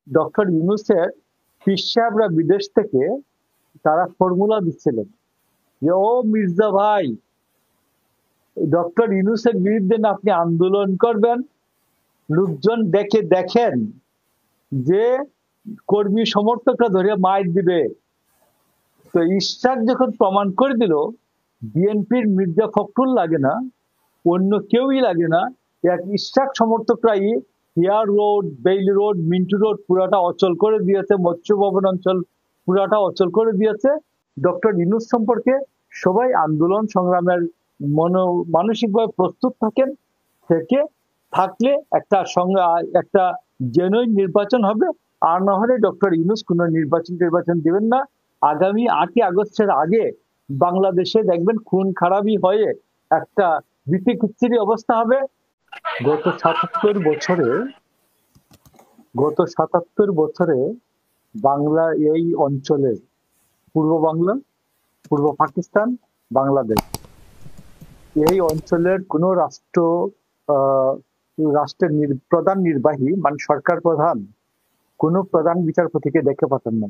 Doctor ইউনূসের পীর সাহেবরা বিদেশ থেকে তারা ফর্মুলা দিচ্ছিলেন যে ও মির্জা ভাই, ডক্টর ইউনূসের বিরুদ্ধে না আপনি আন্দোলন করবেন, লোকজন দেখেন যে কর্মী সমর্থকরা ধরে মাইর দিবে। তো ইশরাক যখন প্রমাণ করে দিল বিএনপির মির্জা ফখরুল লাগে না, অন্য কেউই লাগে না, এক ইশরাক সমর্থকরাই Hare road, Bailey road, Mintu road পুরাটা অচল করে দিয়েছে, মৎস্য ভবন অঞ্চল পুরাটা অচল করে দিয়েছে। ডক্টর ইউনূস সম্পর্কে সবাই আন্দোলন সংগ্রামের মানসিকভাবে প্রস্তুত থাকলে একটা জেনুইন নির্বাচন হবে। আর না হলে ডক্টর ইউনূস কোন নির্বাচন দিবেন না। আগামী 8ই আগস্টের আগে বাংলাদেশে দেখবেন খুন খারাপি হয়ে একটা বিতিকিচ্ছিরি অবস্থা হবে। গত 77 বছরে বাংলা এই অঞ্চলের পূর্ব বাংলা, পূর্ব পাকিস্তান, বাংলাদেশ এই অঞ্চলের কোন রাষ্ট্রের প্রধান নির্বাহী মানে সরকার প্রধান কোন প্রধান বিচারপতিকে দেখে পাঠান না।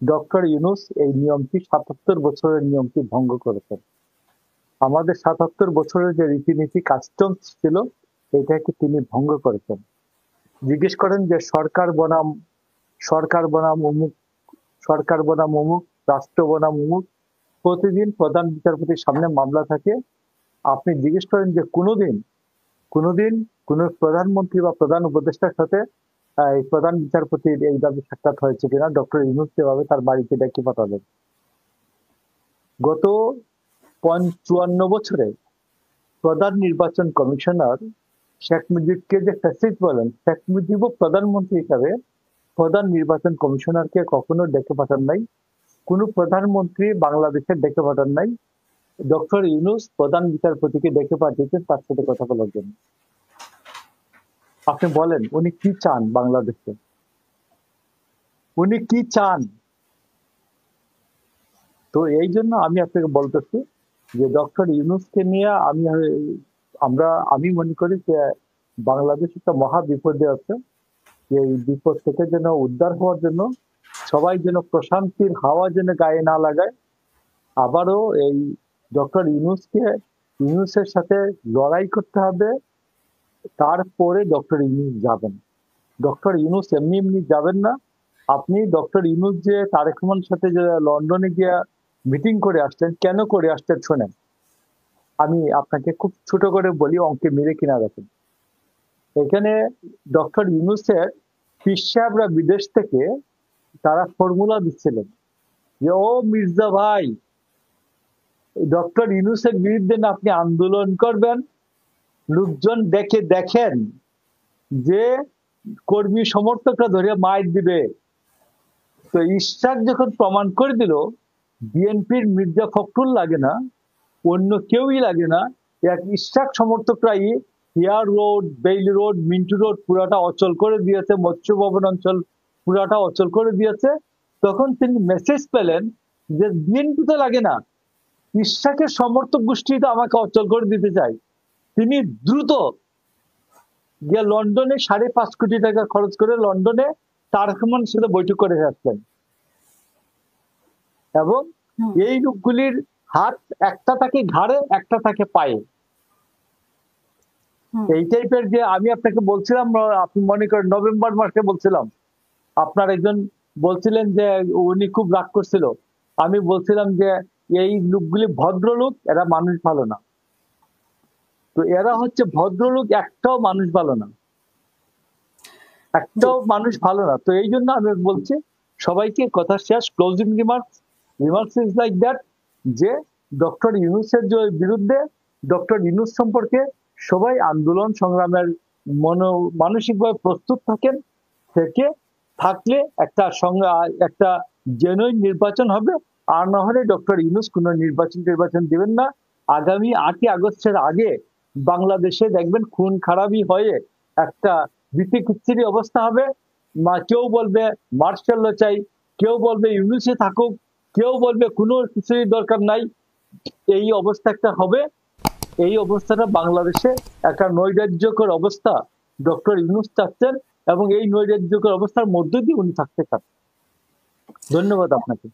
ডক্টর ইউনূস এই নিয়মটি 77 বছরের নিয়মটি ভঙ্গ করেছেন। আমাদের 77 বছরের যে রীতিনীতি কাস্টমস ছিল এটাকে তিনি ভঙ্গ করেছেন। জিজ্ঞেস করেন যে সরকার বনাম অমুক, রাষ্ট্র বনাম অমুক, প্রতিদিন প্রধান বিচারপতির সামনে মামলা থাকে। আপনি জিজ্ঞেস করেন যে কোনোদিন কোন প্রধানমন্ত্রী বা প্রধান উপদেষ্টার সাথে প্রধান বিচারপতির এইভাবে সাক্ষাৎ হয়েছে কিনা, ডক্টর ইউনূস যেভাবে তার বাড়িতে ডেকে পাঠালেন। গত 54 বছরে প্রধান নির্বাচন কমিশনার শেখ মুজিবকে যে ফ্যাসিস্ট বলেন, শেখ মুজিবও প্রধানমন্ত্রী হিসাবে প্রধান নির্বাচন কমিশনারকে কখনো ডেকে পাঠান নাই। কোন প্রধানমন্ত্রী বাংলাদেশের ডেকে পাঠান নাই। ডক্টর ইউনূস প্রধান বিচারপতিকে ডেকে পাঠিয়েছেন তার সাথে কথা বলার জন্য। আপনি বলেন উনি কি চান বাংলাদেশে, উনি কি চান? তো এই জন্য আমি আপনাকে বলতেছি যে ডক্টর ইউনূসকে নিয়ে আমি মনে করি যে বাংলাদেশ একটা মহা বিপদে আছে। এই বিপদ থেকে যেন উদ্ধার হওয়ার জন্য সবাই যেন প্রশান্তির হাওয়া যেন গায়ে না লাগায়। আবারও এই ডক্টর ইউনূসের সাথে লড়াই করতে হবে। তারপরে ডক্টর ইউনূস যাবেন। ডক্টর ইউনূস এমনি যাবেন না। আপনি ডক্টর ইউনূস যে তারেক রহমানের সাথে যে লন্ডনে গিয়ে মিটিং করে আসছেন, কেন করে আসছেন শোনেন। আমি আপনাকে খুব ছোট করে বলি, অঙ্কে মেরে কিনা রাখেন। এখানে ডক্টর ইউনূসের পীর সাহেবরা বিদেশ থেকে তারা ফর্মুলা দিচ্ছিলেন যে ও মির্জা ভাই, ডক্টর ইউনূসের বিরুদ্ধে না আপনি আন্দোলন করবেন, লোকজন দেখেন যে কর্মী সমর্থকরা ধরে মাইর দিবে। তো ইশরাক যখন প্রমাণ করে দিল বিএনপির মির্জা ফখরুল লাগে না, অন্য কেউই লাগে না, এক ইশরাক সমর্থকরাই Hare road, Bailey road, Mintu road পুরাটা অচল করে দিয়েছে, মৎস্য ভবন অঞ্চল পুরাটা অচল করে দিয়েছে। তখন তিনি মেসেজ পেলেন যে বিএনপি তো লাগে না, ইশরাকের সমর্থক গোষ্ঠী তো আমাকে অচল করে দিতে চায়। তিনি দ্রুত গিয়ে লন্ডনে 5.5 কোটি টাকা খরচ করে লন্ডনে তারেক রহমানের সাথে বৈঠক করে আসলেন। এবং এই লোকগুলির হাত একটা থাকে ঘাড়ে, একটা থাকে পায়ে। এই টাইপের যে আমি আপনাকে বলছিলাম, আপনি মনে করেন নভেম্বর মাসে বলছিলাম, আপনার একজন বলছিলেন যে উনি খুব রাগ করছিল। আমি বলছিলাম যে এই লোকগুলি ভদ্রলোক, এরা মানুষ ভালো না। তো এরা হচ্ছে ভদ্রলোক, একটাও মানুষ ভালো না, একটাও মানুষ ভালো না। তো এই জন্য আমি বলছি সবাইকে, কথা শেষ, closing remarks is like that, যে ডক্টর ইউনূসের বিরুদ্ধে, ডক্টর ইউনূস সম্পর্কে সবাই আন্দোলন সংগ্রামের মানসিকভাবে প্রস্তুত থাকলে একটা জেনুইন নির্বাচন হবে। আর না হলে ডক্টর ইউনূস কোন নির্বাচন দিবেন না। আগামী 8ই আগস্টের আগে বাংলাদেশে দেখবেন খুন খারাপি হয়ে একটা বিতিকিচ্ছিরি অবস্থা হবে। কেউ বলবে মার্শাল ল চাই, কেউ বলবে ইউনূসে থাকুক, কেউ বলবে কোনো কিছুই দরকার নাই। এই অবস্থা একটা হবে। এই অবস্থাটা বাংলাদেশে একটা নৈরাজ্যকর অবস্থা ডক্টর ইউনূস চাচ্ছেন। এবং এই নৈরাজ্যকর অবস্থার মধ্য দিয়ে উনি থাকতে চান। ধন্যবাদ আপনাকে।